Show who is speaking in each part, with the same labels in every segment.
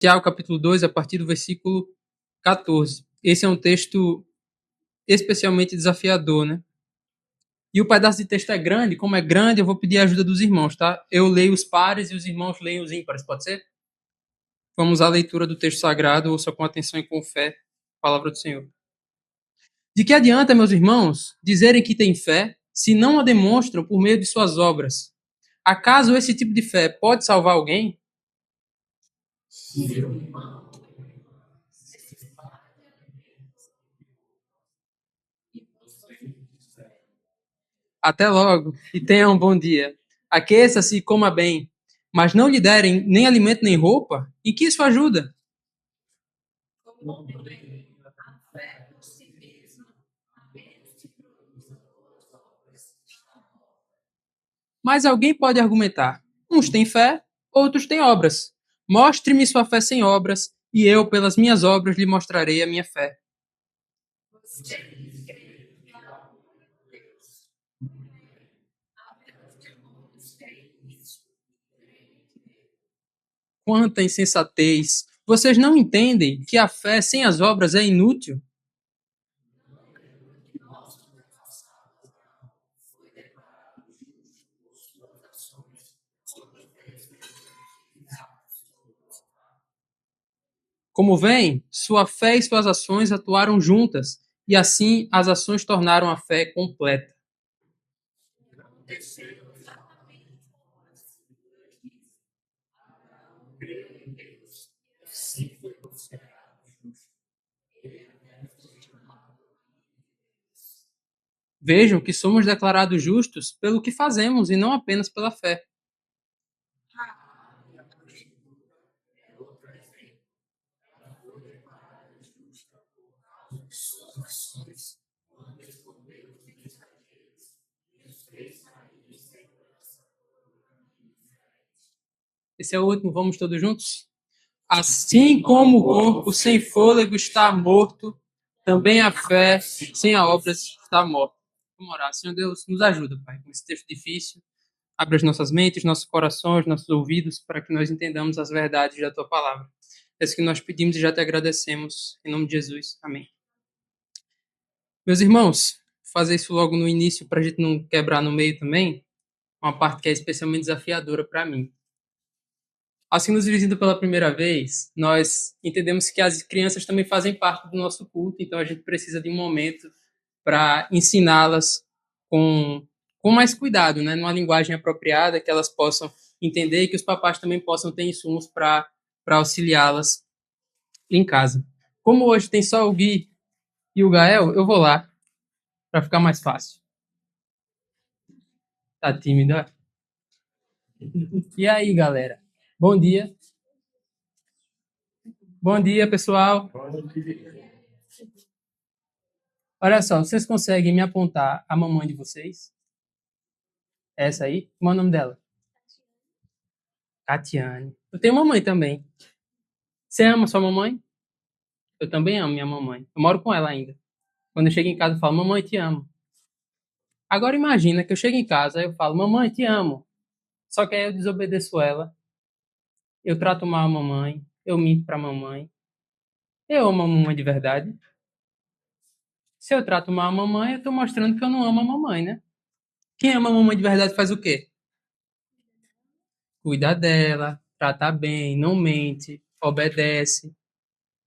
Speaker 1: Tiago, capítulo 2, a partir do versículo 14. Esse é um texto especialmente desafiador, né? E o pedaço de texto é grande. Como é grande, eu vou pedir a ajuda dos irmãos, tá? Eu leio os pares e os irmãos leem os ímpares, pode ser? Vamos à leitura do texto sagrado, ouça com atenção e com fé a palavra do Senhor. De que adianta, meus irmãos, dizerem que têm fé, se não a demonstram por meio de suas obras? Acaso esse tipo de fé pode salvar alguém? Até logo e tenha um bom dia. Aqueça-se e coma bem, mas não lhe derem nem alimento nem roupa, em que isso ajuda? Mas alguém pode argumentar: uns têm fé, outros têm obras. Mostre-me sua fé sem obras, e eu, pelas minhas obras, lhe mostrarei a minha fé. Quanta insensatez! Vocês não entendem que a fé sem as obras é inútil? Como vem, sua fé e suas ações atuaram juntas, e assim as ações tornaram a fé completa. Vejam que somos declarados justos pelo que fazemos e não apenas pela fé. Esse é o último, vamos todos juntos? Assim como o corpo sem fôlego está morto, também a fé sem a obras está morta. Vamos orar. Senhor Deus, nos ajuda, Pai, com esse texto difícil. Abre as nossas mentes, nossos corações, nossos ouvidos, para que nós entendamos as verdades da Tua palavra. É isso que nós pedimos e já te agradecemos. Em nome de Jesus. Amém. Meus irmãos, fazer isso logo no início, para a gente não quebrar no meio também, uma parte que é especialmente desafiadora para mim. Assim, nos visitando pela primeira vez, nós entendemos que as crianças também fazem parte do nosso culto, então a gente precisa de um momento para ensiná-las com mais cuidado, né? Numa linguagem apropriada, que elas possam entender e que os papais também possam ter insumos para auxiliá-las em casa. Como hoje tem só o Gui e o Gael, eu vou lá para ficar mais fácil. Tá tímida? E aí, galera? Bom dia. Bom dia, pessoal. Olha só, vocês conseguem me apontar a mamãe de vocês? Essa aí? Como é o nome dela? Catiane. Eu tenho mamãe também. Você ama sua mamãe? Eu também amo minha mamãe. Eu moro com ela ainda. Quando eu chego em casa, eu falo, mamãe, te amo. Agora imagina que eu chego em casa, eu falo, mamãe, te amo. Só que aí eu desobedeço ela. Eu trato mal a mamãe. Eu minto pra mamãe. Eu amo a mamãe de verdade. Se eu trato mal a mamãe, eu tô mostrando que eu não amo a mamãe, né? Quem ama a mamãe de verdade faz o quê? Cuida dela, trata bem, não mente, obedece.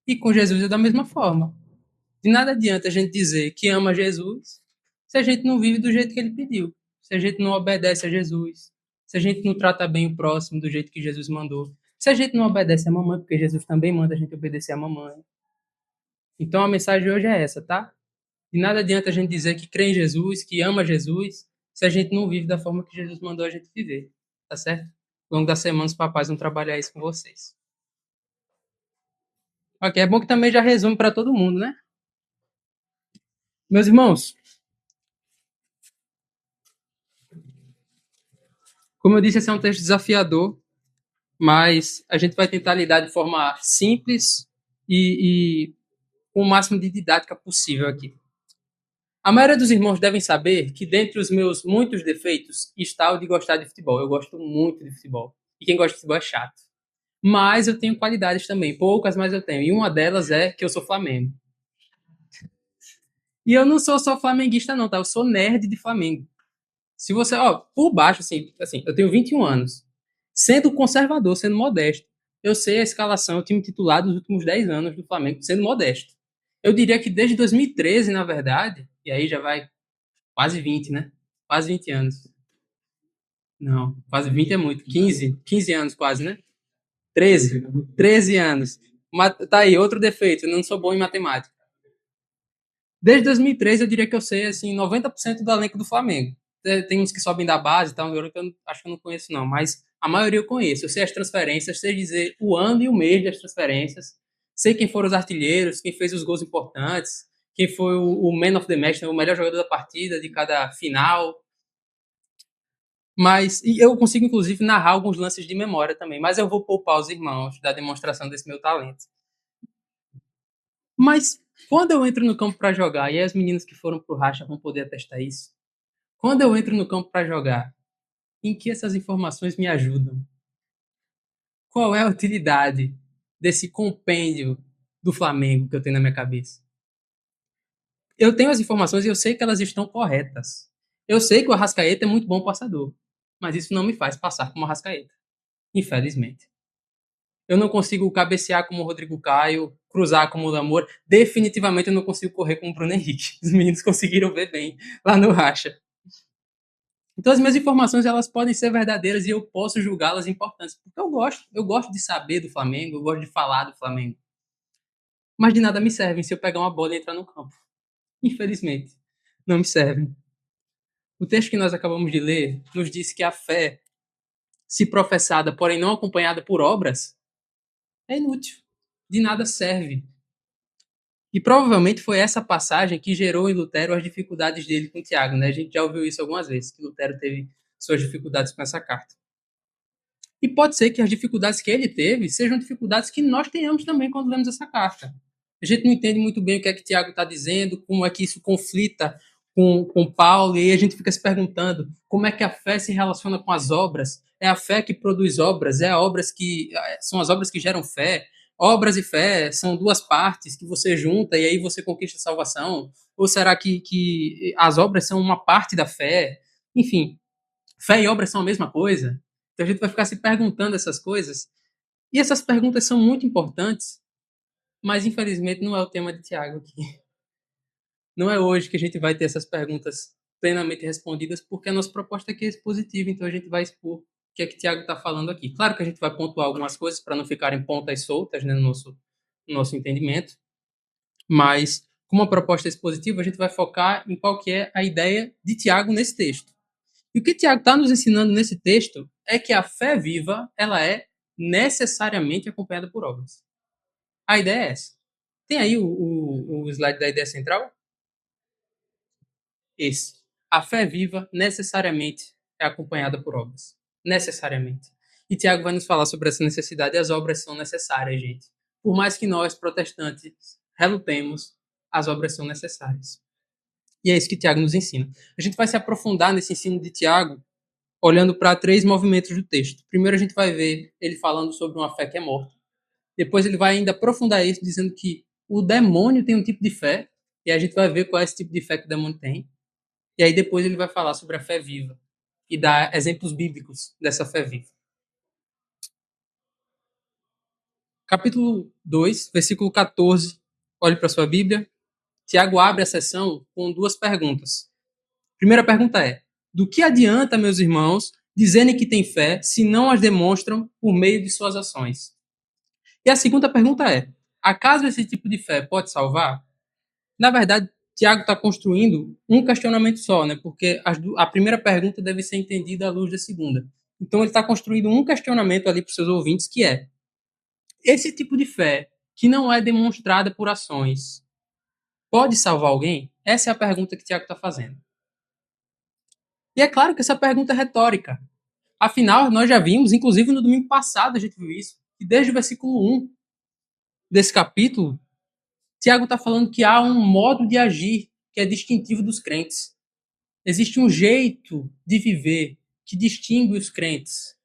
Speaker 1: E com Jesus é da mesma forma. De nada adianta a gente dizer que ama Jesus se a gente não vive do jeito que ele pediu, se a gente não obedece a Jesus, se a gente não trata bem o próximo do jeito que Jesus mandou, se a gente não obedece a mamãe, porque Jesus também manda a gente obedecer a mamãe. Então a mensagem de hoje é essa, tá? De nada adianta a gente dizer que crê em Jesus, que ama Jesus, se a gente não vive da forma que Jesus mandou a gente viver, tá certo? Ao longo da semana os papais vão trabalhar isso com vocês. Ok, é bom que também já resume para todo mundo, né? Meus irmãos, como eu disse, esse é um texto desafiador, mas a gente vai tentar lidar de forma simples e com o máximo de didática possível aqui. A maioria dos irmãos devem saber que, dentre os meus muitos defeitos, está o de gostar de futebol. Eu gosto muito de futebol. E quem gosta de futebol é chato. Mas eu tenho qualidades também, poucas, mas eu tenho. E uma delas é que eu sou Flamengo. E eu não sou só flamenguista, não, tá? Eu sou nerd de Flamengo. Se você, ó, por baixo, assim, eu tenho 21 anos. Sendo conservador, sendo modesto, eu sei a escalação, o time titular dos últimos 10 anos do Flamengo, sendo modesto. Eu diria que desde 2013, na verdade, e aí já vai quase 20, né? Quase 20 anos. Não, quase 20 é muito. 15 anos quase, né? 13 anos. Tá aí, outro defeito, eu não sou bom em matemática. Desde 2013, eu diria que eu sei, assim, 90% do elenco do Flamengo. Tem uns que sobem da base e tal, que eu acho que eu não conheço, não. Mas a maioria eu conheço. Eu sei as transferências, sei dizer o ano e o mês das transferências. Sei quem foram os artilheiros, quem fez os gols importantes, quem foi o man of the match, né, o melhor jogador da partida, de cada final. Mas e eu consigo, inclusive, narrar alguns lances de memória também. Mas eu vou poupar os irmãos da demonstração desse meu talento. Mas quando eu entro no campo para jogar, e as meninas que foram pro Racha vão poder atestar isso, quando eu entro no campo para jogar, em que essas informações me ajudam? Qual é a utilidade desse compêndio do Flamengo que eu tenho na minha cabeça? Eu tenho as informações e eu sei que elas estão corretas. Eu sei que o Arrascaeta é muito bom passador, mas isso não me faz passar como Arrascaeta, infelizmente. Eu não consigo cabecear como o Rodrigo Caio, cruzar como o Namor. Definitivamente eu não consigo correr como o Bruno Henrique. Os meninos conseguiram ver bem lá no Racha. Então as minhas informações elas podem ser verdadeiras e eu posso julgá-las importantes, porque eu gosto de saber do Flamengo, eu gosto de falar do Flamengo. Mas de nada me servem se eu pegar uma bola e entrar no campo. Infelizmente, não me servem. O texto que nós acabamos de ler nos diz que a fé, se professada, porém não acompanhada por obras, é inútil. De nada serve. E provavelmente foi essa passagem que gerou em Lutero as dificuldades dele com Tiago, né? A gente já ouviu isso algumas vezes, que Lutero teve suas dificuldades com essa carta. E pode ser que as dificuldades que ele teve sejam dificuldades que nós tenhamos também quando lemos essa carta. A gente não entende muito bem o que é que Tiago está dizendo, como é que isso conflita com Paulo, e aí a gente fica se perguntando como é que a fé se relaciona com as obras. É a fé que produz obras, são as obras que geram fé. Obras e fé são duas partes que você junta e aí você conquista a salvação. Ou será que as obras são uma parte da fé? Enfim, fé e obras são a mesma coisa? Então a gente vai ficar se perguntando essas coisas. E essas perguntas são muito importantes, mas infelizmente não é o tema de Tiago aqui. Não é hoje que a gente vai ter essas perguntas plenamente respondidas, porque a nossa proposta aqui é expositiva, então a gente vai expor o que é que Tiago está falando aqui. Claro que a gente vai pontuar algumas coisas para não ficarem pontas soltas, né, no nosso entendimento, mas como a proposta é expositiva, a gente vai focar em qual que é a ideia de Tiago nesse texto. E o que Tiago está nos ensinando nesse texto é que a fé viva ela é necessariamente acompanhada por obras. A ideia é essa. Tem aí o slide da ideia central? Esse. A fé viva necessariamente é acompanhada por obras. Necessariamente. E Tiago vai nos falar sobre essa necessidade e as obras são necessárias, gente. Por mais que nós, protestantes, relutemos, as obras são necessárias. E é isso que Tiago nos ensina. A gente vai se aprofundar nesse ensino de Tiago olhando para três movimentos do texto. Primeiro a gente vai ver ele falando sobre uma fé que é morta. Depois ele vai ainda aprofundar isso, dizendo que o demônio tem um tipo de fé, e a gente vai ver qual é esse tipo de fé que o demônio tem. E aí depois ele vai falar sobre a fé viva e dar exemplos bíblicos dessa fé viva. Capítulo 2, versículo 14. Olhe para sua Bíblia. Tiago abre a sessão com duas perguntas. A primeira pergunta é: do que adianta, meus irmãos, dizerem que têm fé se não as demonstram por meio de suas ações? E a segunda pergunta é: acaso esse tipo de fé pode salvar? Na verdade, Tiago está construindo um questionamento só, né? Porque a primeira pergunta deve ser entendida à luz da segunda. Então, ele está construindo um questionamento ali para os seus ouvintes, que é: esse tipo de fé que não é demonstrada por ações pode salvar alguém? Essa é a pergunta que Tiago está fazendo. E é claro que essa pergunta é retórica. Afinal, nós já vimos, inclusive no domingo passado a gente viu isso, que desde o versículo 1 desse capítulo, Tiago está falando que há um modo de agir que é distintivo dos crentes. Existe um jeito de viver que distingue os crentes.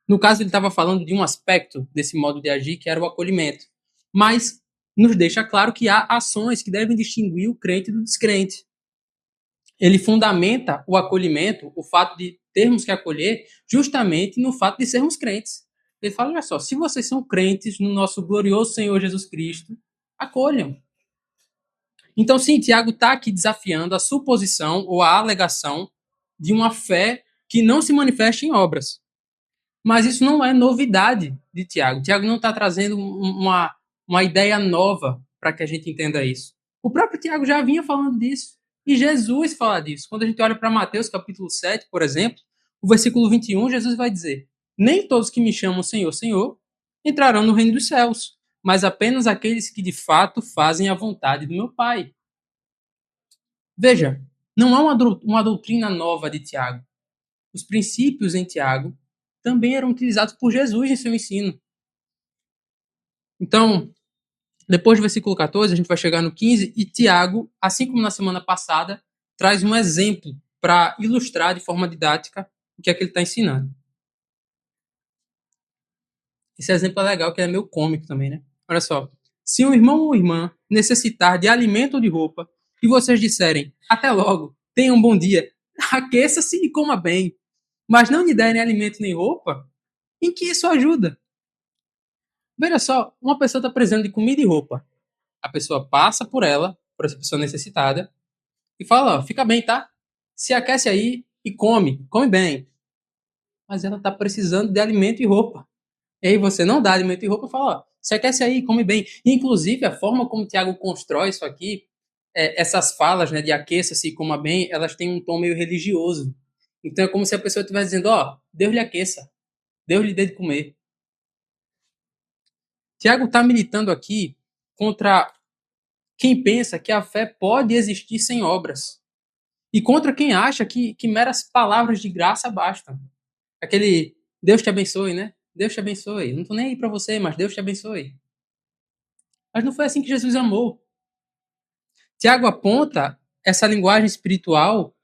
Speaker 1: No caso, ele estava falando de um aspecto desse modo de agir, que era o acolhimento. Mas nos deixa claro que há ações que devem distinguir o crente do descrente. Ele fundamenta o acolhimento, o fato de termos que acolher, justamente no fato de sermos crentes. Ele fala, olha só, se vocês são crentes no nosso glorioso Senhor Jesus Cristo, acolham. Então, sim, Tiago está aqui desafiando a suposição ou a alegação de uma fé que não se manifesta em obras. Mas isso não é novidade de Tiago. Tiago não está trazendo uma ideia nova para que a gente entenda isso. O próprio Tiago já vinha falando disso. E Jesus fala disso. Quando a gente olha para Mateus capítulo 7, por exemplo, o versículo 21, Jesus vai dizer: Nem todos que me chamam Senhor, Senhor, entrarão no reino dos céus, mas apenas aqueles que de fato fazem a vontade do meu Pai. Veja, não há uma doutrina nova de Tiago. Os princípios em Tiago também eram utilizados por Jesus em seu ensino. Então, depois do versículo 14, a gente vai chegar no 15, e Tiago, assim como na semana passada, traz um exemplo para ilustrar de forma didática o que é que ele está ensinando. Esse exemplo é legal, que é meio cômico também, né? Olha só. Se um irmão ou irmã necessitar de alimento ou de roupa, e vocês disserem, até logo, tenha um bom dia, aqueça-se e coma bem, mas não lhe derem alimento nem roupa, em que isso ajuda? Veja só, uma pessoa está precisando de comida e roupa. A pessoa passa por ela, por essa pessoa necessitada, e fala, ó, fica bem, tá? Se aquece aí e come bem. Mas ela está precisando de alimento e roupa. E aí você não dá alimento e roupa e fala, ó, se aquece aí, come bem. Inclusive, a forma como o Tiago constrói isso aqui, essas falas, né, de aqueça-se e coma bem, elas têm um tom meio religioso. Então é como se a pessoa estivesse dizendo, ó, Deus lhe aqueça, Deus lhe dê de comer. Tiago está militando aqui contra quem pensa que a fé pode existir sem obras. E contra quem acha que meras palavras de graça bastam. Aquele Deus te abençoe, né? Deus te abençoe. Não tô nem aí para você, mas Deus te abençoe. Mas não foi assim que Jesus amou. Tiago aponta essa linguagem espiritual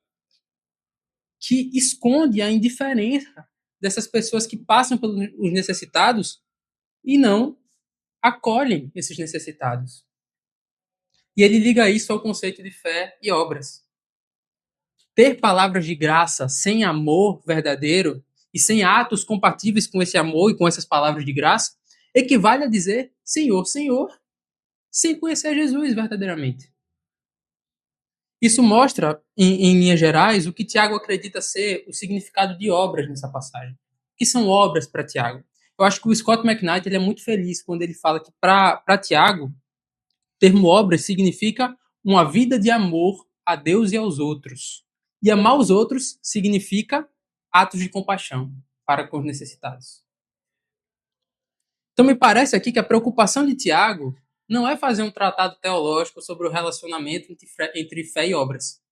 Speaker 1: que esconde a indiferença dessas pessoas que passam pelos necessitados e não acolhem esses necessitados. E ele liga isso ao conceito de fé e obras. Ter palavras de graça sem amor verdadeiro e sem atos compatíveis com esse amor e com essas palavras de graça equivale a dizer Senhor, Senhor, sem conhecer Jesus verdadeiramente. Isso mostra, em linhas gerais, o que Tiago acredita ser o significado de obras nessa passagem. O que são obras para Tiago? Eu acho que o Scott McKnight ele é muito feliz quando ele fala que para Tiago, o termo obras significa uma vida de amor a Deus e aos outros. E amar os outros significa atos de compaixão para com os necessitados. Então, me parece aqui que a preocupação de Tiago não é fazer um tratado teológico sobre o relacionamento entre fé e obras.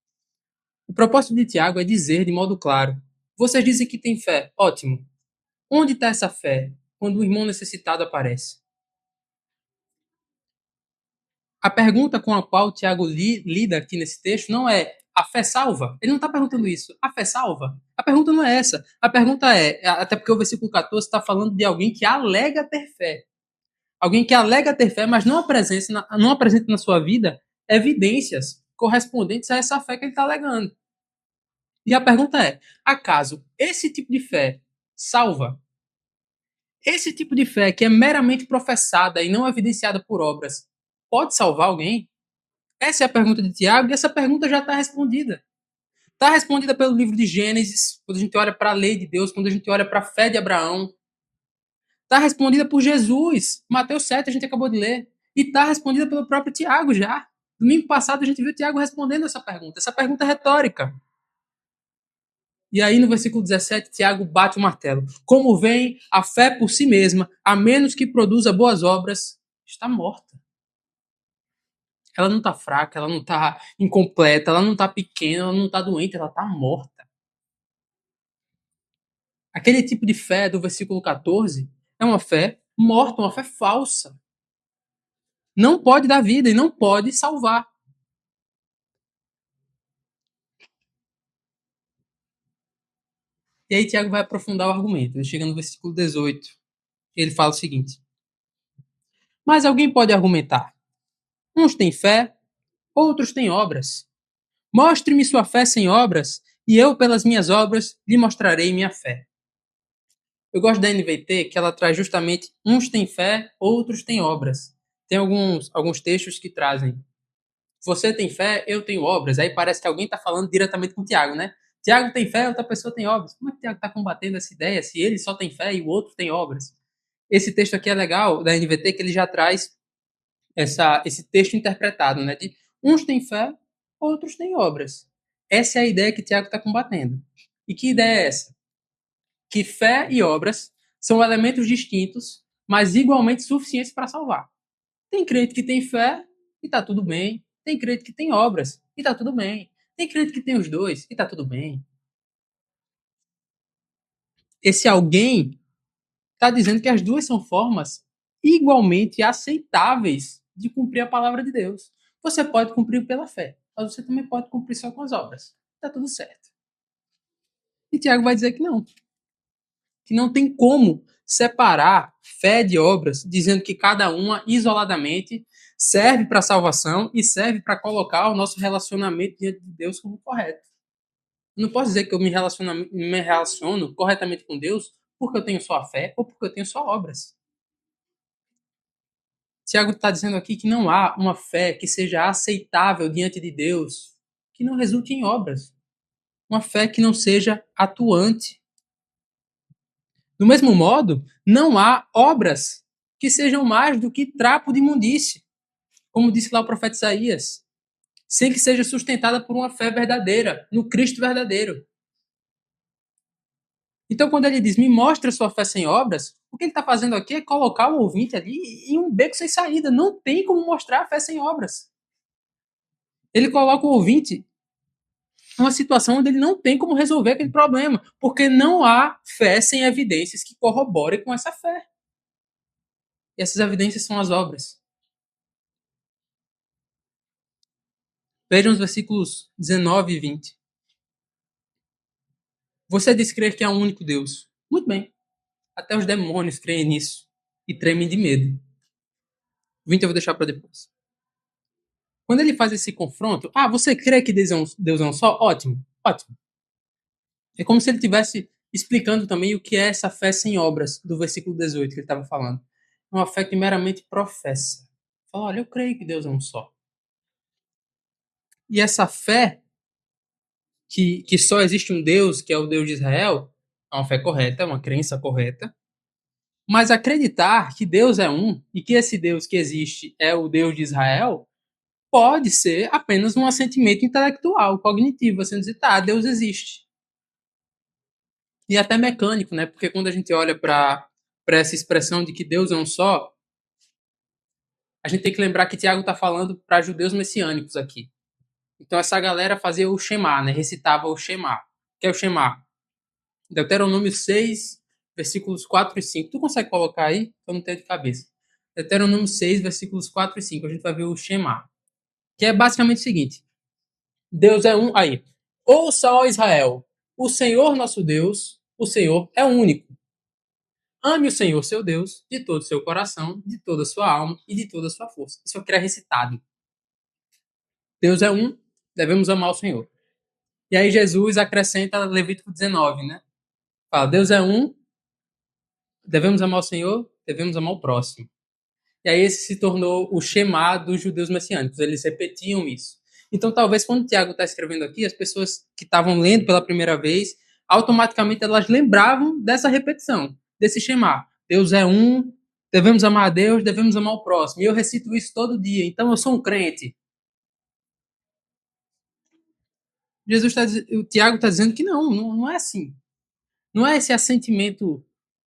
Speaker 1: O propósito de Tiago é dizer de modo claro: vocês dizem que têm fé, ótimo. Onde está essa fé quando o irmão necessitado aparece? A pergunta com a qual Tiago lida aqui nesse texto não é a fé salva? Ele não está perguntando isso. A fé salva? A pergunta não é essa. A pergunta até porque o versículo 14 está falando de alguém que alega ter fé. Alguém que alega ter fé, mas não apresenta na sua vida evidências correspondentes a essa fé que ele está alegando. E a pergunta é: acaso esse tipo de fé salva? Esse tipo de fé que é meramente professada e não evidenciada por obras, pode salvar alguém? Essa é a pergunta de Tiago e essa pergunta já está respondida. Está respondida pelo livro de Gênesis, quando a gente olha para a lei de Deus, quando a gente olha para a fé de Abraão. Está respondida por Jesus. Mateus 7 a gente acabou de ler. E está respondida pelo próprio Tiago já. Domingo passado a gente viu Tiago respondendo essa pergunta. Essa pergunta é retórica. E aí no versículo 17, Tiago bate o martelo. Como vem, a fé por si mesma, a menos que produza boas obras, está morta. Ela não está fraca, ela não está incompleta, ela não está pequena, ela não está doente, ela está morta. Aquele tipo de fé do versículo 14 é uma fé morta, uma fé falsa. Não pode dar vida e não pode salvar. E aí Tiago vai aprofundar o argumento. Ele chega no versículo 18. Ele fala o seguinte: Mas alguém pode argumentar. Uns têm fé, outros têm obras. Mostre-me sua fé sem obras, e eu, pelas minhas obras, lhe mostrarei minha fé. Eu gosto da NVT que ela traz justamente uns têm fé, outros têm obras. Tem alguns textos que trazem você tem fé, eu tenho obras. Aí parece que alguém está falando diretamente com o Tiago, né? Tiago tem fé, outra pessoa tem obras. Como é que o Tiago está combatendo essa ideia se ele só tem fé e o outro tem obras? Esse texto aqui é legal da NVT que ele já traz esse texto interpretado, né? De uns têm fé, outros têm obras. Essa é a ideia que Tiago está combatendo. E que ideia é essa? Que fé e obras são elementos distintos, mas igualmente suficientes para salvar. Tem crente que tem fé e está tudo bem. Tem crente que tem obras e está tudo bem. Tem crente que tem os dois e está tudo bem. Esse alguém está dizendo que as duas são formas igualmente aceitáveis de cumprir a palavra de Deus. Você pode cumprir pela fé, mas você também pode cumprir só com as obras. Está tudo certo. E Tiago vai dizer que não tem como separar fé de obras, dizendo que cada uma isoladamente serve para a salvação e serve para colocar o nosso relacionamento diante de Deus como correto. Eu não posso dizer que eu me relaciono corretamente com Deus porque eu tenho só a fé ou porque eu tenho só obras. Tiago está dizendo aqui que não há uma fé que seja aceitável diante de Deus que não resulte em obras. Uma fé que não seja atuante. Do mesmo modo, não há obras que sejam mais do que trapo de imundície, como disse lá o profeta Isaías, sem que seja sustentada por uma fé verdadeira, no Cristo verdadeiro. Então, quando ele diz, me mostra sua fé sem obras, o que ele está fazendo aqui é colocar o ouvinte ali em um beco sem saída. Não tem como mostrar a fé sem obras. Ele coloca o ouvinte numa situação onde ele não tem como resolver aquele problema, porque não há fé sem evidências que corroborem com essa fé. E essas evidências são as obras. Vejam os versículos 19 e 20. Você diz crer que há um único Deus. Muito bem. Até os demônios creem nisso e tremem de medo. 20 eu vou deixar para depois. Quando ele faz esse confronto, você crê que Deus é um só? Ótimo, ótimo. É como se ele estivesse explicando também o que é essa fé sem obras, do versículo 18 que ele estava falando. É uma fé que meramente professa. Fala, olha, eu creio que Deus é um só. E essa fé, que só existe um Deus, que é o Deus de Israel, é uma fé correta, é uma crença correta. Mas acreditar que Deus é um e que esse Deus que existe é o Deus de Israel pode ser apenas um assentimento intelectual, cognitivo, assim dizer, tá, Deus existe. E até mecânico, né? Porque quando a gente olha para essa expressão de que Deus é um só, a gente tem que lembrar que Tiago está falando para judeus messiânicos aqui. Então essa galera fazia o Shema, né? Recitava o Shema. O que é o Shema? Deuteronômio 6, versículos 4 e 5. Tu consegue colocar aí? Eu não tenho de cabeça. Deuteronômio 6, versículos 4 e 5. A gente vai ver o Shema. Que é basicamente o seguinte. Deus é um. Aí. Ouça, ó Israel. O Senhor nosso Deus, o Senhor é único. Ame o Senhor, seu Deus, de todo o seu coração, de toda a sua alma e de toda a sua força. Isso aqui é recitado. Deus é um, devemos amar o Senhor. E aí Jesus acrescenta Levítico 19, né? Fala, Deus é um, devemos amar o Senhor, devemos amar o próximo. E aí esse se tornou o Shema dos judeus messiânicos. Eles repetiam isso. Então, talvez quando o Tiago está escrevendo aqui, as pessoas que estavam lendo pela primeira vez, automaticamente elas lembravam dessa repetição, desse Shema. Deus é um, devemos amar a Deus, devemos amar o próximo. E eu recito isso todo dia. Então, eu sou um crente. O Tiago está dizendo que não é assim. Não é esse assentimento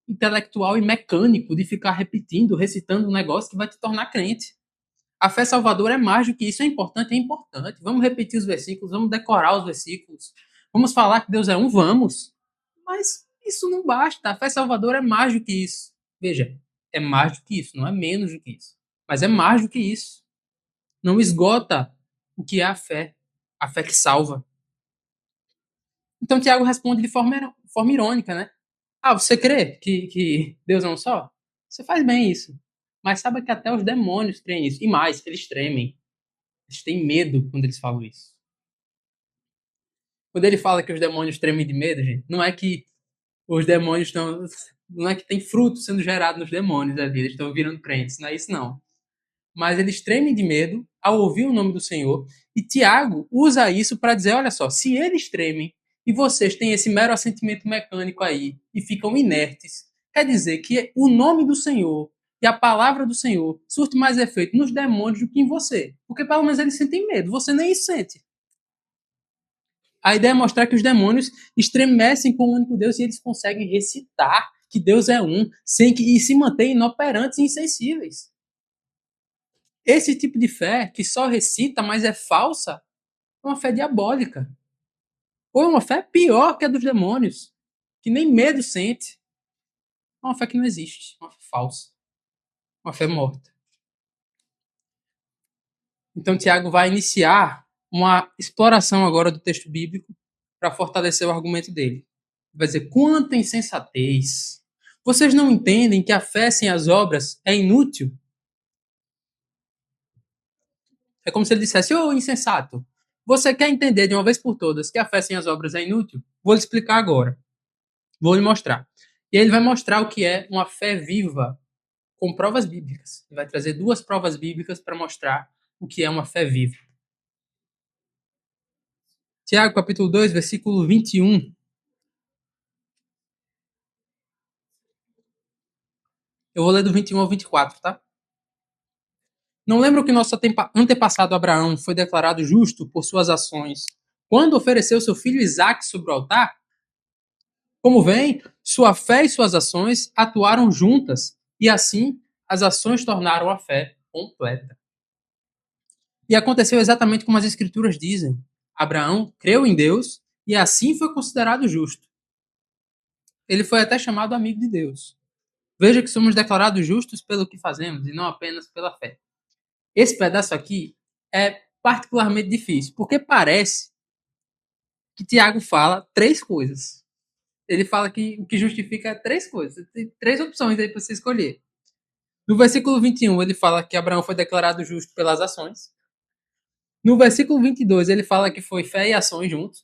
Speaker 1: intelectual e mecânico de ficar repetindo, recitando um negócio que vai te tornar crente. A fé salvadora é mais do que isso. É importante, é importante. Vamos repetir os versículos, vamos decorar os versículos. Vamos falar que Deus é um, vamos. Mas isso não basta. A fé salvadora é mais do que isso. Veja, é mais do que isso, não é menos do que isso. Mas é mais do que isso. Não esgota o que é a fé. A fé que salva. Então Tiago responde de forma irônica, né? Ah, você crê que Deus é um só? Você faz bem isso. Mas sabe que até os demônios creem isso. E mais, eles tremem. Eles têm medo quando eles falam isso. Quando ele fala que os demônios tremem de medo, gente, não é que os demônios estão. Não é que tem fruto sendo gerado nos demônios ali, eles estão virando crentes. Não é isso, não. Mas eles tremem de medo ao ouvir o nome do Senhor. E Tiago usa isso para dizer: olha só, se eles tremem e vocês têm esse mero assentimento mecânico aí e ficam inertes, quer dizer que o nome do Senhor e a palavra do Senhor surte mais efeito nos demônios do que em você. Porque pelo menos eles sentem medo, você nem isso sente. A ideia é mostrar que os demônios estremecem com o único Deus e eles conseguem recitar que Deus é um, sem que e se mantêm inoperantes e insensíveis. Esse tipo de fé, que só recita, mas é falsa, é uma fé diabólica. Ou é uma fé pior que a dos demônios, que nem medo sente. É uma fé que não existe, uma fé falsa, uma fé morta. Então, Tiago vai iniciar uma exploração agora do texto bíblico para fortalecer o argumento dele. Vai dizer: quanta insensatez! Vocês não entendem que a fé sem as obras é inútil? É como se ele dissesse: ô insensato, você quer entender de uma vez por todas que a fé sem as obras é inútil? Vou lhe explicar agora. Vou lhe mostrar. E aí ele vai mostrar o que é uma fé viva com provas bíblicas. Ele vai trazer duas provas bíblicas para mostrar o que é uma fé viva. Tiago, capítulo 2, versículo 21. Eu vou ler do 21 ao 24, tá? Não lembro que nosso antepassado Abraão foi declarado justo por suas ações quando ofereceu seu filho Isaque sobre o altar? Como vem, sua fé e suas ações atuaram juntas, e assim as ações tornaram a fé completa. E aconteceu exatamente como as Escrituras dizem. Abraão creu em Deus e assim foi considerado justo. Ele foi até chamado amigo de Deus. Veja que somos declarados justos pelo que fazemos e não apenas pela fé. Esse pedaço aqui é particularmente difícil, porque parece que Tiago fala três coisas. Ele fala que o que justifica é três coisas. Tem três opções aí para você escolher. No versículo 21, ele fala que Abraão foi declarado justo pelas ações. No versículo 22, ele fala que foi fé e ações juntos.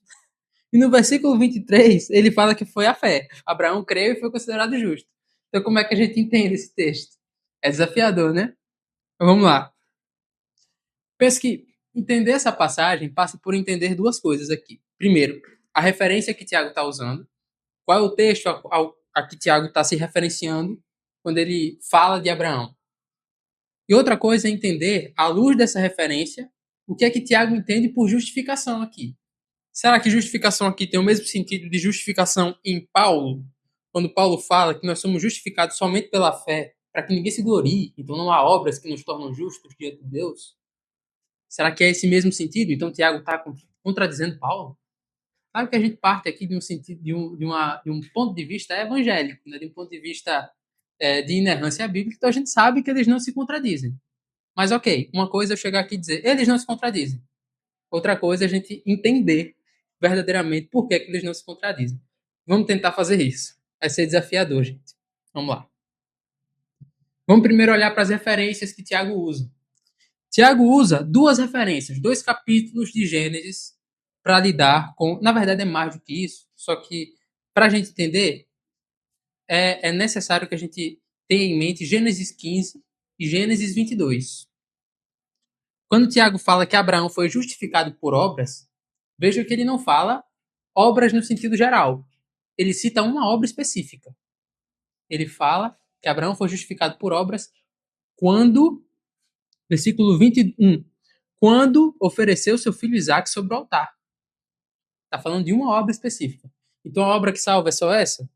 Speaker 1: E no versículo 23, ele fala que foi a fé. Abraão creu e foi considerado justo. Então, como é que a gente entende esse texto? É desafiador, né? Então, vamos lá. Penso que entender essa passagem passa por entender duas coisas aqui. Primeiro, a referência que Tiago está usando. Qual é o texto a que Tiago está se referenciando quando ele fala de Abraão? E outra coisa é entender, à luz dessa referência, o que é que Tiago entende por justificação aqui. Será que justificação aqui tem o mesmo sentido de justificação em Paulo? Quando Paulo fala que nós somos justificados somente pela fé, para que ninguém se glorie, então não há obras que nos tornam justos diante de Deus? Será que é esse mesmo sentido? Então Tiago está contradizendo Paulo? Claro que a gente parte aqui de um sentido, de um ponto de vista evangélico, né? De um ponto de vista de inerrância bíblica, então a gente sabe que eles não se contradizem. Mas ok, uma coisa é eu chegar aqui e dizer, eles não se contradizem. Outra coisa é a gente entender verdadeiramente por que, é que eles não se contradizem. Vamos tentar fazer isso. Vai ser desafiador, gente. Vamos lá. Vamos primeiro olhar para as referências que Tiago usa. Tiago usa duas referências, dois capítulos de Gênesis para lidar com. Na verdade, é mais do que isso, só que para a gente entender, é necessário que a gente tenha em mente Gênesis 15 e Gênesis 22. Quando Tiago fala que Abraão foi justificado por obras, veja que ele não fala obras no sentido geral. Ele cita uma obra específica. Ele fala que Abraão foi justificado por obras quando, versículo 21, quando ofereceu seu filho Isaac sobre o altar. Está falando de uma obra específica. Então a obra que salva é só essa?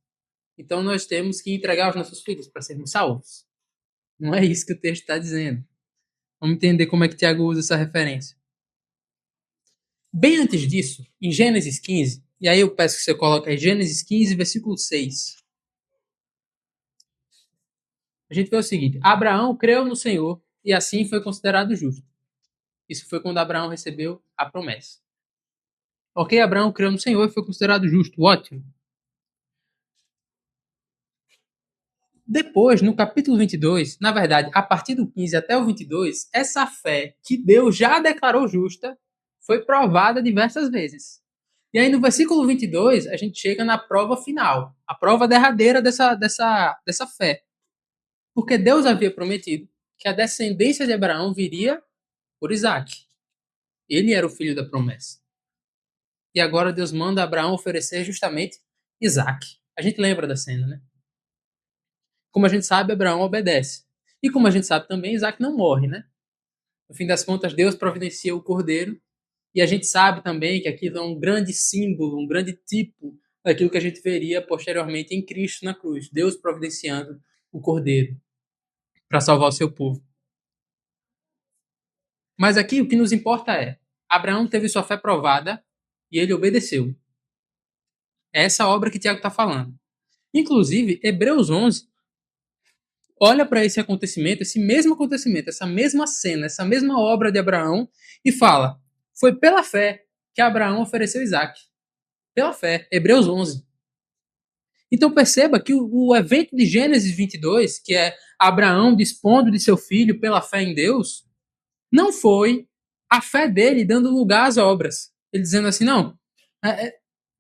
Speaker 1: Então nós temos que entregar os nossos filhos para sermos salvos. Não é isso que o texto está dizendo. Vamos entender como é que Tiago usa essa referência. Bem antes disso, em Gênesis 15, e aí eu peço que você coloque aí Gênesis 15, versículo 6. A gente vê o seguinte: Abraão creu no Senhor e assim foi considerado justo. Isso foi quando Abraão recebeu a promessa. Ok, Abraão creu no Senhor e foi considerado justo. Ótimo. Depois, no capítulo 22, na verdade, a partir do 15 até o 22, essa fé que Deus já declarou justa foi provada diversas vezes. E aí, no versículo 22, a gente chega na prova final, a prova derradeira dessa fé. Porque Deus havia prometido que a descendência de Abraão viria por Isaac. Ele era o filho da promessa. E agora Deus manda Abraão oferecer justamente Isaac. A gente lembra da cena, né? Como a gente sabe, Abraão obedece. E como a gente sabe também, Isaac não morre, né? No fim das contas, Deus providencia o cordeiro. E a gente sabe também que aquilo é um grande símbolo, um grande tipo daquilo que a gente veria posteriormente em Cristo na cruz. Deus providenciando o cordeiro para salvar o seu povo. Mas aqui o que nos importa é: Abraão teve sua fé provada e ele obedeceu. É essa obra que Tiago está falando. Inclusive, Hebreus 11 olha para esse mesmo acontecimento, essa mesma cena, essa mesma obra de Abraão e fala: foi pela fé que Abraão ofereceu Isaac. Pela fé. Hebreus 11. Então perceba que o evento de Gênesis 22, que é Abraão dispondo de seu filho pela fé em Deus, não foi a fé dele dando lugar às obras. Ele dizendo assim: não,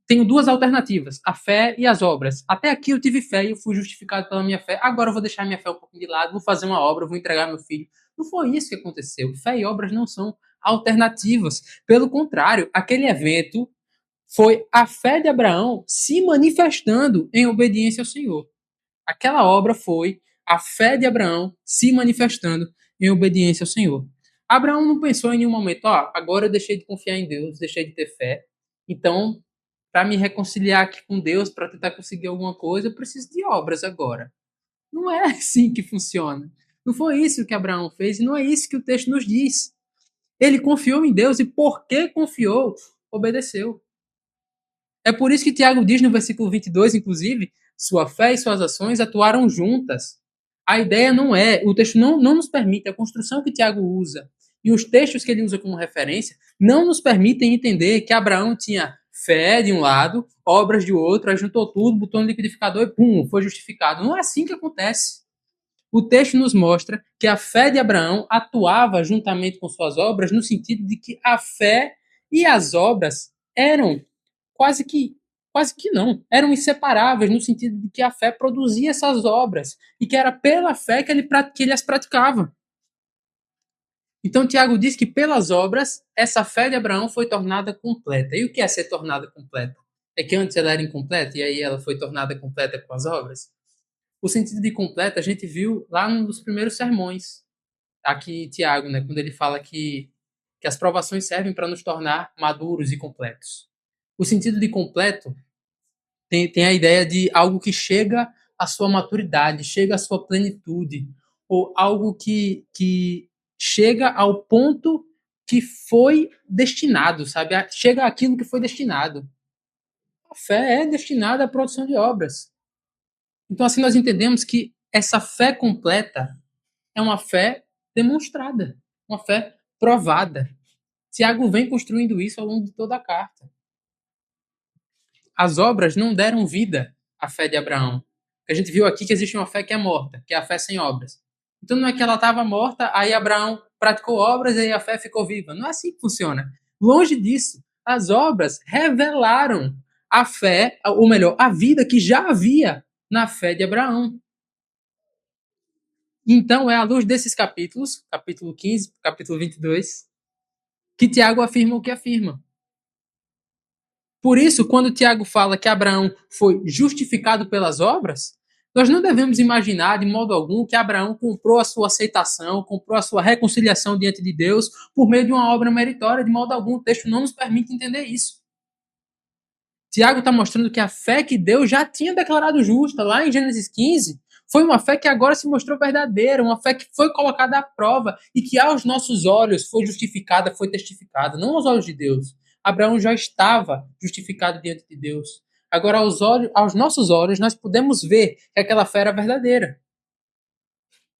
Speaker 1: tenho duas alternativas, a fé e as obras. Até aqui eu tive fé e eu fui justificado pela minha fé. Agora eu vou deixar minha fé um pouquinho de lado, vou fazer uma obra, vou entregar meu filho. Não foi isso que aconteceu. Fé e obras não são alternativas. Pelo contrário, aquele evento foi a fé de Abraão se manifestando em obediência ao Senhor. Aquela obra foi a fé de Abraão se manifestando em obediência ao Senhor. Abraão não pensou em nenhum momento: agora eu deixei de confiar em Deus, deixei de ter fé, então para me reconciliar aqui com Deus, para tentar conseguir alguma coisa, eu preciso de obras agora. Não é assim que funciona. Não foi isso que Abraão fez e não é isso que o texto nos diz. Ele confiou em Deus e porque confiou, obedeceu. É por isso que Tiago diz no versículo 22, inclusive, sua fé e suas ações atuaram juntas. A ideia não é, o texto não nos permite, a construção que Tiago usa e os textos que ele usa como referência não nos permitem entender que Abraão tinha fé de um lado, obras de outro, aí juntou tudo, botou no liquidificador e pum, foi justificado. Não é assim que acontece. O texto nos mostra que a fé de Abraão atuava juntamente com suas obras no sentido de que a fé e as obras eram quase que quase que não, eram inseparáveis no sentido de que a fé produzia essas obras e que era pela fé que ele as praticava. Então Tiago diz que pelas obras essa fé de Abraão foi tornada completa. E o que é ser tornada completa? É que antes ela era incompleta e aí ela foi tornada completa com as obras? O sentido de completa a gente viu lá num dos primeiros sermões, aqui Tiago, né, quando ele fala que as provações servem para nos tornar maduros e completos. O sentido de completo tem a ideia de algo que chega à sua maturidade, chega à sua plenitude, ou algo que chega ao ponto que foi destinado, sabe? Chega àquilo que foi destinado. A fé é destinada à produção de obras. Então, assim, nós entendemos que essa fé completa é uma fé demonstrada, uma fé provada. Tiago vem construindo isso ao longo de toda a carta. As obras não deram vida à fé de Abraão. A gente viu aqui que existe uma fé que é morta, que é a fé sem obras. Então não é que ela estava morta, aí Abraão praticou obras e aí a fé ficou viva. Não é assim que funciona. Longe disso. As obras revelaram a fé, ou melhor, a vida que já havia na fé de Abraão. Então é à luz desses capítulos, capítulo 15, capítulo 22, que Tiago afirma o que afirma. Por isso, quando Tiago fala que Abraão foi justificado pelas obras, nós não devemos imaginar de modo algum que Abraão comprou a sua aceitação, comprou a sua reconciliação diante de Deus por meio de uma obra meritória. De modo algum, o texto não nos permite entender isso. Tiago está mostrando que a fé que Deus já tinha declarado justa lá em Gênesis 15 foi uma fé que agora se mostrou verdadeira, uma fé que foi colocada à prova e que aos nossos olhos foi justificada, foi testificada, não aos olhos de Deus. Abraão já estava justificado diante de Deus. Agora, aos nossos olhos, nós podemos ver que aquela fé era verdadeira.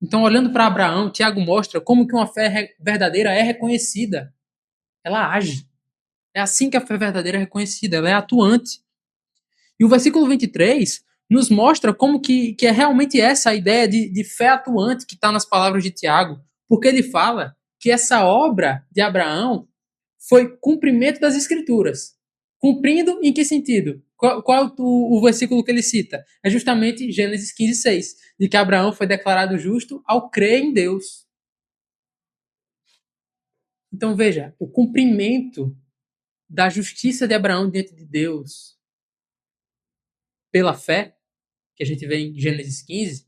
Speaker 1: Então, olhando para Abraão, Tiago mostra como que uma fé verdadeira é reconhecida. Ela age. É assim que a fé verdadeira é reconhecida, ela é atuante. E o versículo 23 nos mostra como que é realmente essa a ideia de fé atuante que está nas palavras de Tiago, porque ele fala que essa obra de Abraão foi cumprimento das Escrituras. Cumprindo em que sentido? Qual é o versículo que ele cita? É justamente Gênesis 15:6, de que Abraão foi declarado justo ao crer em Deus. Então veja, o cumprimento da justiça de Abraão diante de Deus pela fé, que a gente vê em Gênesis 15,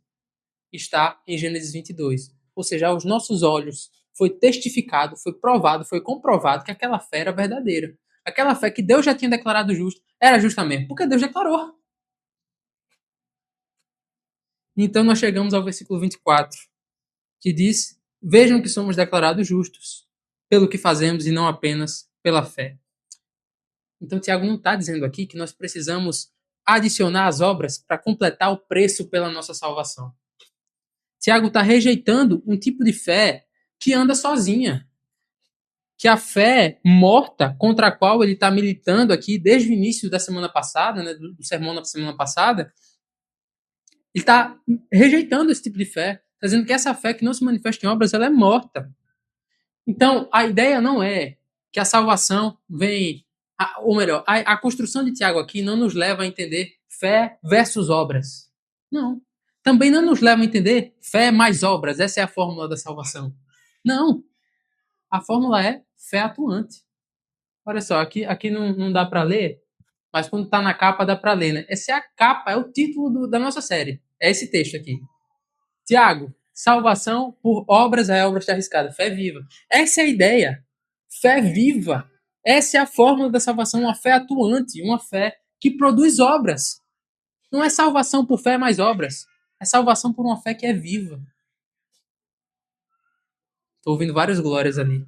Speaker 1: está em Gênesis 22. Ou seja, aos nossos olhos foi testificado, foi provado, foi comprovado que aquela fé era verdadeira. Aquela fé que Deus já tinha declarado justa, era justa mesmo, porque Deus declarou. Então nós chegamos ao versículo 24, que diz: Vejam que somos declarados justos, pelo que fazemos e não apenas pela fé. Então Tiago não está dizendo aqui que nós precisamos adicionar as obras para completar o preço pela nossa salvação. Tiago está rejeitando um tipo de fé que anda sozinha, que a fé morta contra a qual ele está militando aqui desde o início da semana passada, né, do sermão da semana passada, ele está rejeitando esse tipo de fé, está dizendo que essa fé que não se manifesta em obras, ela é morta. Então, a ideia não é que a salvação vem, ou melhor, a construção de Tiago aqui não nos leva a entender fé versus obras. Não. Também não nos leva a entender fé mais obras. Essa é a fórmula da salvação. Não. A fórmula é fé atuante. Olha só, aqui não dá para ler, mas quando está na capa dá para ler, né? Essa é a capa, é o título da nossa série. É esse texto aqui. Tiago, salvação por obras é obras arriscadas. Fé viva. Essa é a ideia. Fé viva. Essa é a fórmula da salvação, uma fé atuante, uma fé que produz obras. Não é salvação por fé mais obras. É salvação por uma fé que é viva. Estou ouvindo várias glórias ali.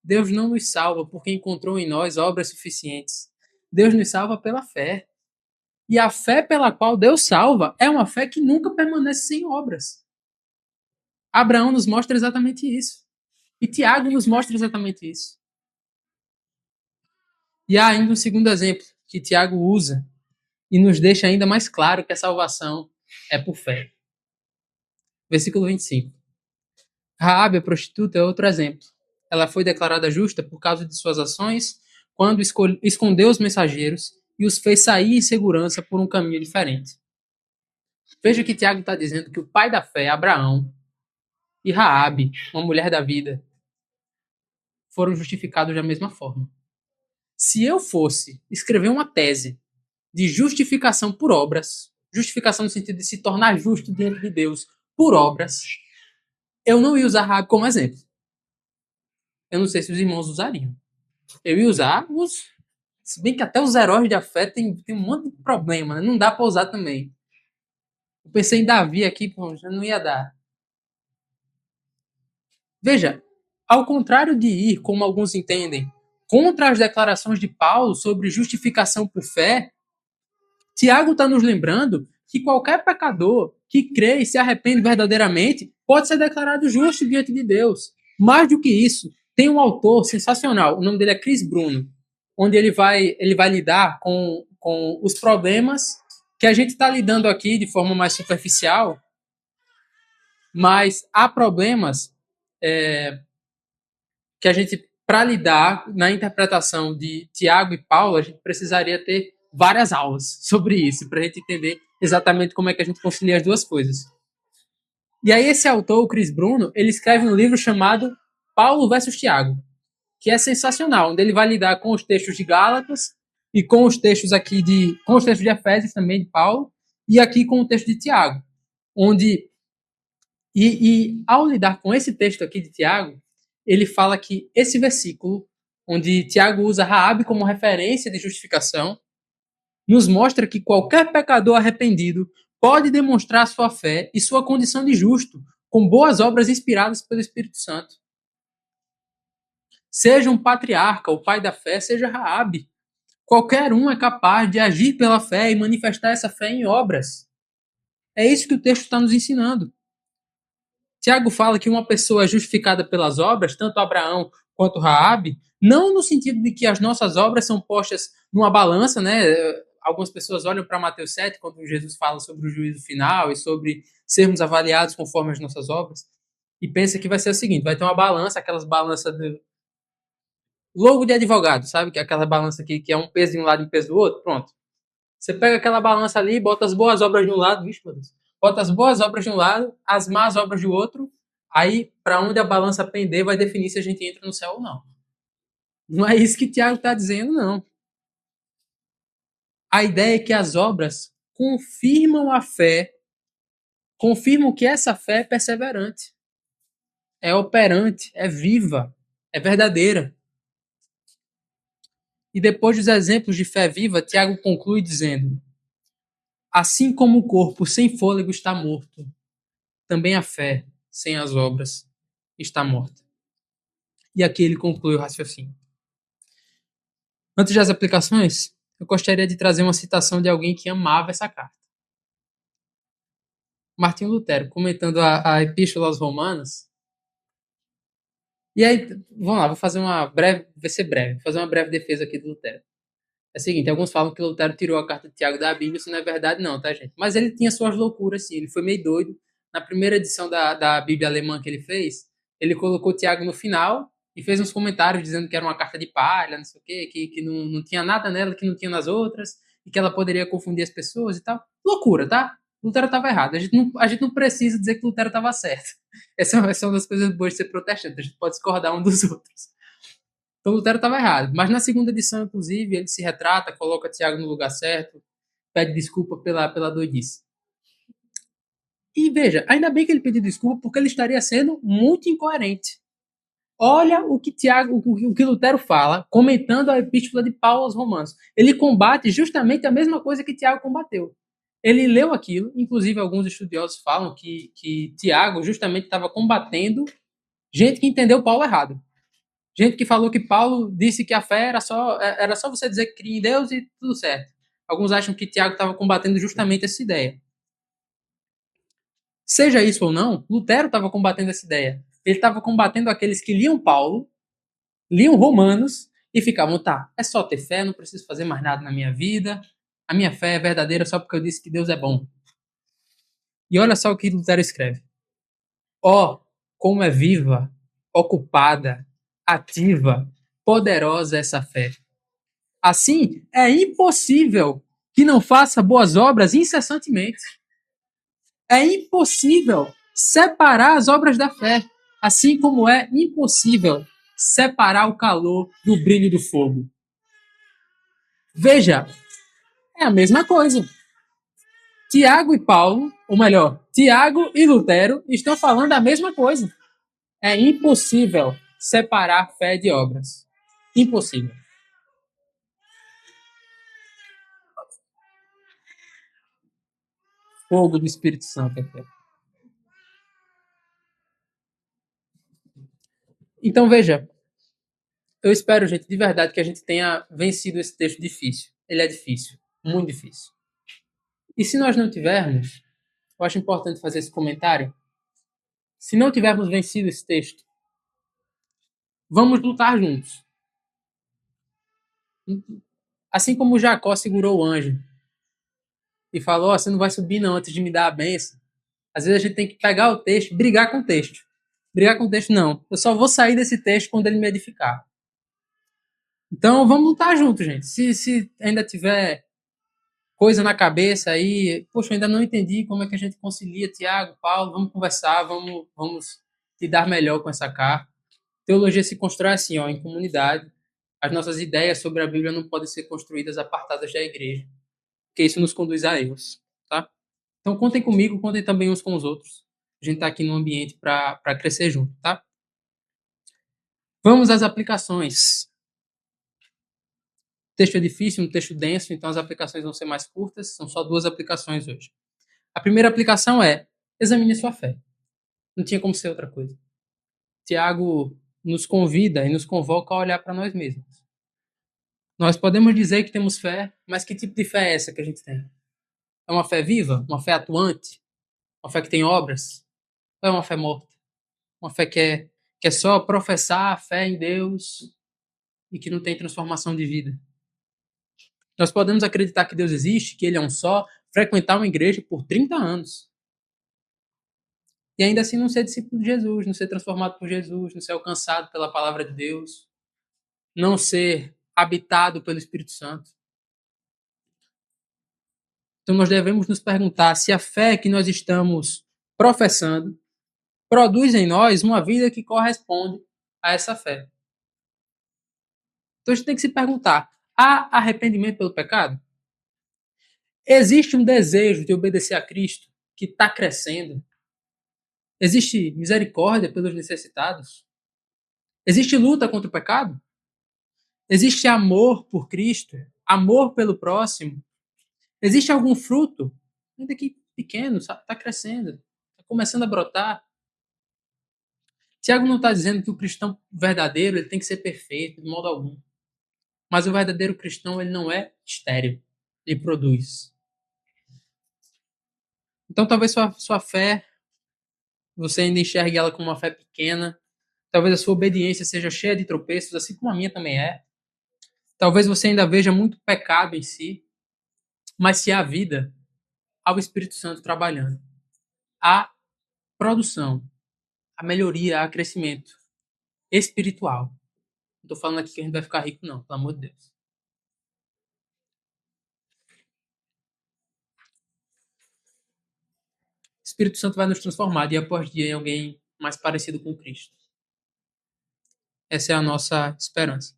Speaker 1: Deus não nos salva porque encontrou em nós obras suficientes. Deus nos salva pela fé. E a fé pela qual Deus salva é uma fé que nunca permanece sem obras. Abraão nos mostra exatamente isso. E Tiago nos mostra exatamente isso. E há ainda um segundo exemplo que Tiago usa e nos deixa ainda mais claro que a salvação é por fé. Versículo 25. Raabe, a prostituta, é outro exemplo. Ela foi declarada justa por causa de suas ações quando escondeu os mensageiros e os fez sair em segurança por um caminho diferente. Veja que Tiago está dizendo que o pai da fé, Abraão, e Raabe, uma mulher da vida, foram justificados da mesma forma. Se eu fosse escrever uma tese de justificação por obras, justificação no sentido de se tornar justo diante de Deus por obras, eu não ia usar Raabe como exemplo. Eu não sei se os irmãos usariam. Eu ia usar os... Se bem que até os heróis de fé tem um monte de problema, né? Não dá para usar também. Eu pensei em Davi aqui, pô, já não ia dar. Veja, ao contrário de ir, como alguns entendem, contra as declarações de Paulo sobre justificação por fé, Tiago está nos lembrando que qualquer pecador que crê e se arrepende verdadeiramente pode ser declarado justo diante de Deus. Mais do que isso, tem um autor sensacional, o nome dele é Chris Bruno, onde ele vai lidar com os problemas que a gente está lidando aqui de forma mais superficial, mas há problemas que a gente, para lidar na interpretação de Tiago e Paulo, a gente precisaria ter várias aulas sobre isso, para a gente entender exatamente como é que a gente concilia as duas coisas. E aí esse autor, o Chris Bruno, ele escreve um livro chamado Paulo versus Tiago, que é sensacional, onde ele vai lidar com os textos de Gálatas e com os textos com os textos de Efésios também, de Paulo, e aqui com o texto de Tiago, onde ao lidar com esse texto aqui de Tiago, ele fala que esse versículo, onde Tiago usa Raabe como referência de justificação, nos mostra que qualquer pecador arrependido pode demonstrar sua fé e sua condição de justo com boas obras inspiradas pelo Espírito Santo. Seja um patriarca, o pai da fé, seja Raabe. Qualquer um é capaz de agir pela fé e manifestar essa fé em obras. É isso que o texto está nos ensinando. Tiago fala que uma pessoa é justificada pelas obras, tanto Abraão quanto Raabe, não no sentido de que as nossas obras são postas numa balança, né? Algumas pessoas olham para Mateus 7, quando Jesus fala sobre o juízo final e sobre sermos avaliados conforme as nossas obras, e pensa que vai ser o seguinte, vai ter uma balança, aquelas balanças do logo de advogado, sabe? Que é aquela balança que é um peso de um lado e um peso do outro, pronto. Você pega aquela balança ali, bota as boas obras de um lado, vixe, meu Deus, bota as boas obras de um lado, as más obras do outro, aí para onde a balança pender vai definir se a gente entra no céu ou não. Não é isso que Tiago está dizendo, não. A ideia é que as obras confirmam a fé, confirmam que essa fé é perseverante, é operante, é viva, é verdadeira. E depois dos exemplos de fé viva, Tiago conclui dizendo: assim como o corpo sem fôlego está morto, também a fé sem as obras está morta. E aqui ele conclui o raciocínio. Antes das aplicações, eu gostaria de trazer uma citação de alguém que amava essa carta. Martinho Lutero, comentando a Epístola aos Romanos. E aí, vamos lá, vou fazer uma breve, vai ser breve, vou fazer uma breve defesa aqui do Lutero. É o seguinte, alguns falam que Lutero tirou a carta de Tiago da Bíblia, isso não é verdade não, tá, gente? Mas ele tinha suas loucuras, sim, ele foi meio doido. Na primeira edição da Bíblia alemã que ele fez, ele colocou Tiago no final e fez uns comentários dizendo que era uma carta de palha, não sei o quê, que não tinha nada nela que não tinha nas outras, e que ela poderia confundir as pessoas e tal. Loucura, tá? Lutero estava errado. A gente não precisa dizer que Lutero estava certo. Essa é uma das coisas boas de ser protestante, a gente pode discordar um dos outros. Então Lutero estava errado. Mas na segunda edição, inclusive, ele se retrata, coloca Tiago no lugar certo, pede desculpa pela doidice. E veja, ainda bem que ele pediu desculpa, porque ele estaria sendo muito incoerente. Olha o que o que Lutero fala, comentando a epístola de Paulo aos Romanos. Ele combate justamente a mesma coisa que Tiago combateu. Ele leu aquilo, inclusive alguns estudiosos falam que Tiago justamente estava combatendo gente que entendeu Paulo errado. Gente que falou que Paulo disse que a fé era só você dizer que cria em Deus e tudo certo. Alguns acham que Tiago estava combatendo justamente essa ideia. Seja isso ou não, Lutero estava combatendo essa ideia. Ele estava combatendo aqueles que liam Paulo, liam Romanos e ficavam, tá, é só ter fé, não preciso fazer mais nada na minha vida, a minha fé é verdadeira só porque eu disse que Deus é bom. E olha só o que Lutero escreve. Ó, como é viva, ocupada, ativa, poderosa essa fé. Assim, é impossível que não faça boas obras incessantemente. É impossível separar as obras da fé, assim como é impossível separar o calor do brilho do fogo. Veja, é a mesma coisa. Tiago e Paulo, ou melhor, Tiago e Lutero estão falando a mesma coisa. É impossível separar fé de obras. Impossível. Fogo do Espírito Santo. Então, veja, eu espero, gente, de verdade, que a gente tenha vencido esse texto difícil. Ele é difícil, muito difícil. E se nós não tivermos, eu acho importante fazer esse comentário. Se não tivermos vencido esse texto, vamos lutar juntos. Assim como Jacó segurou o anjo e falou: oh, você não vai subir não antes de me dar a benção. Às vezes a gente tem que pegar o texto, brigar com o texto. Brigar com o texto, não. Eu só vou sair desse texto quando ele me edificar. Então vamos lutar juntos, gente. Se ainda tiver coisa na cabeça aí, poxa, eu ainda não entendi como é que a gente concilia Tiago, Paulo, vamos conversar, vamos lidar melhor com essa carta. Teologia se constrói assim, ó, em comunidade. As nossas ideias sobre a Bíblia não podem ser construídas apartadas da igreja, porque isso nos conduz a erros, tá? Então contem comigo, contem também uns com os outros. A gente está aqui num ambiente para crescer junto, tá? Vamos às aplicações. O texto é difícil, um texto denso, então as aplicações vão ser mais curtas. São só 2 aplicações hoje. A primeira aplicação é: examine sua fé. Não tinha como ser outra coisa. Tiago nos convida e nos convoca a olhar para nós mesmos. Nós podemos dizer que temos fé, mas que tipo de fé é essa que a gente tem? É uma fé viva? Uma fé atuante? Uma fé que tem obras? Ou é uma fé morta? Uma fé que é só professar a fé em Deus e que não tem transformação de vida. Nós podemos acreditar que Deus existe, que Ele é um só, frequentar uma igreja por 30 anos e ainda assim não ser discípulo de Jesus, não ser transformado por Jesus, não ser alcançado pela palavra de Deus, não ser habitado pelo Espírito Santo. Então nós devemos nos perguntar se a fé que nós estamos professando produz em nós uma vida que corresponde a essa fé. Então a gente tem que se perguntar: há arrependimento pelo pecado? Existe um desejo de obedecer a Cristo que está crescendo? Existe misericórdia pelos necessitados? Existe luta contra o pecado? Existe amor por Cristo? Amor pelo próximo? Existe algum fruto? Ainda que pequeno, está crescendo, está começando a brotar. Tiago não está dizendo que o cristão verdadeiro ele tem que ser perfeito, de modo algum. Mas o verdadeiro cristão ele não é estéril, ele produz. Então talvez sua fé, você ainda enxergue ela como uma fé pequena. Talvez a sua obediência seja cheia de tropeços, assim como a minha também é. Talvez você ainda veja muito pecado em si. Mas se há vida, há o Espírito Santo trabalhando. Há produção, há melhoria, há crescimento espiritual. Não estou falando aqui que a gente vai ficar rico, não, pelo amor de Deus. O Espírito Santo vai nos transformar dia após dia em alguém mais parecido com Cristo. Essa é a nossa esperança.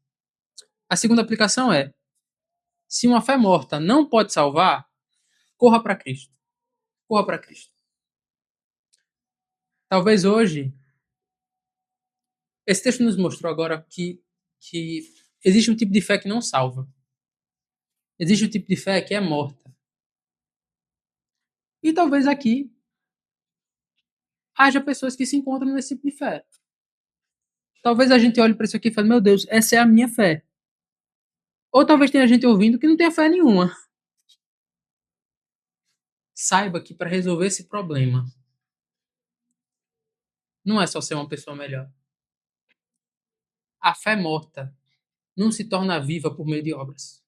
Speaker 1: A segunda aplicação é: se uma fé morta não pode salvar, corra para Cristo. Corra para Cristo. Talvez hoje, esse texto nos mostrou agora que existe um tipo de fé que não salva. Existe um tipo de fé que é morta. E talvez aqui haja pessoas que se encontram nesse tipo de fé. Talvez a gente olhe para isso aqui e fale: meu Deus, essa é a minha fé. Ou talvez tenha gente ouvindo que não tenha fé nenhuma. Saiba que para resolver esse problema, não é só ser uma pessoa melhor. A fé morta não se torna viva por meio de obras.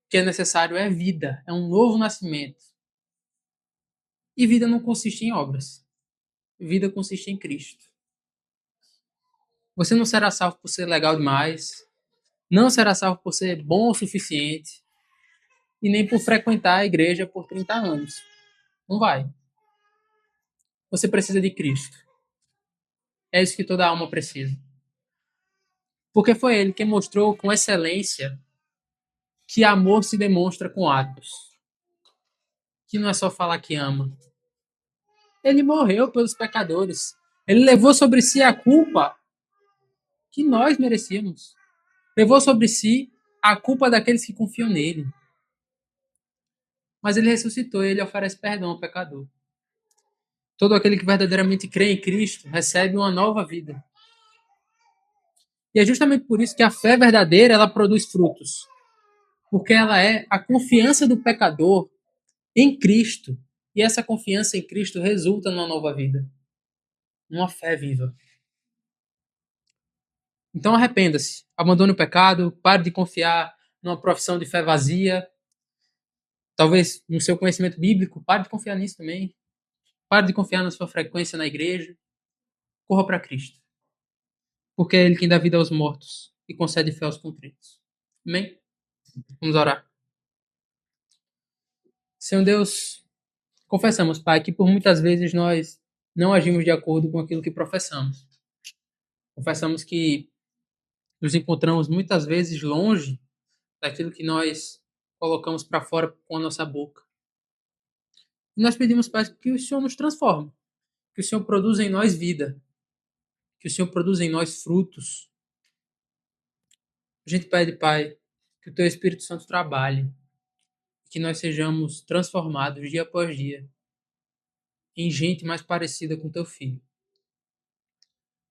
Speaker 1: O que é necessário é vida, é um novo nascimento. E vida não consiste em obras. Vida consiste em Cristo. Você não será salvo por ser legal demais, não será salvo por ser bom o suficiente e nem por frequentar a igreja por 30 anos. Não vai. Você precisa de Cristo. É isso que toda alma precisa. Porque foi ele quem mostrou com excelência que amor se demonstra com atos. Que não é só falar que ama. Ele morreu pelos pecadores. Ele levou sobre si a culpa que nós merecíamos. Levou sobre si a culpa daqueles que confiam nele. Mas ele ressuscitou e ele oferece perdão ao pecador. Todo aquele que verdadeiramente crê em Cristo recebe uma nova vida. E é justamente por isso que a fé verdadeira ela produz frutos. Porque ela é a confiança do pecador em Cristo. E essa confiança em Cristo resulta numa nova vida. Numa fé viva. Então arrependa-se. Abandone o pecado. Pare de confiar numa profissão de fé vazia. Talvez no seu conhecimento bíblico. Pare de confiar nisso também. Pare de confiar na sua frequência na igreja. Corra para Cristo. Porque é Ele quem dá vida aos mortos e concede fé aos contritos. Amém? Vamos orar. Senhor Deus, confessamos, Pai, que por muitas vezes nós não agimos de acordo com aquilo que professamos. Confessamos que nos encontramos muitas vezes longe daquilo que nós colocamos para fora com a nossa boca. E nós pedimos, Pai, que o Senhor nos transforme, que o Senhor produza em nós vida, que o Senhor produza em nós frutos. A gente pede, Pai, que o Teu Espírito Santo trabalhe, que nós sejamos transformados dia após dia em gente mais parecida com Teu Filho.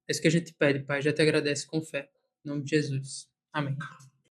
Speaker 1: É isso que a gente pede, Pai. Já te agradece com fé. Em nome de Jesus. Amém.